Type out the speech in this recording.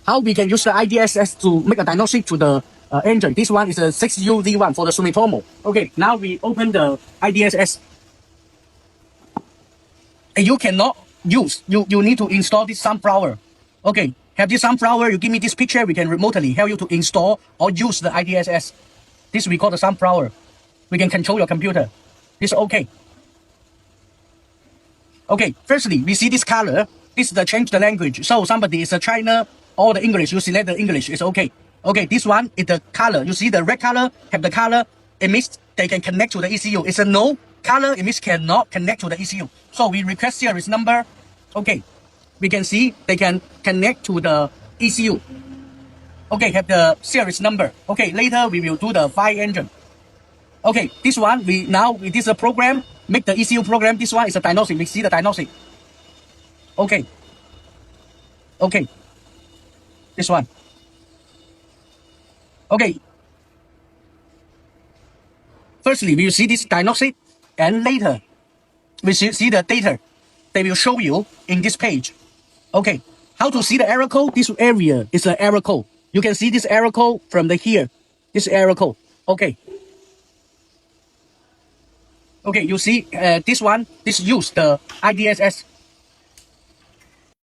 how we can use the IDSS to make a diagnostic to the engine. This one is a 6UZ1 for the Sumitomo. Okay, now we open the IDSS. And you cannot use, you need to install this sunflower. Okay, have this sunflower, you give me this picture, we can remotely help you to install or use the IDSS. This we call the sunflower. We can control your computer. This is okay. Okay, firstly, we see this color. This is the change the language. So somebody is a China or the English, you select the English, it's okay. Okay, this one is the color. You see the red color, have the color, it means they can connect to the ECU. It's a no color, it means cannot connect to the ECU. So we request series number. Okay, we can see they can connect to the ECU. Okay, have the series number. Okay, later we will do the fire engine. Okay, this one, this is a program, make the ECU program. This one is a diagnostic, we see the diagnostic. Okay. Okay. This one. Okay. Firstly, we will see this diagnostic, and later we see the data. They will show you in this page. Okay. How to see the error code? This area is an error code. You can see this error code from the here. This error code. Okay. Okay, you see this one, this use the IDSS.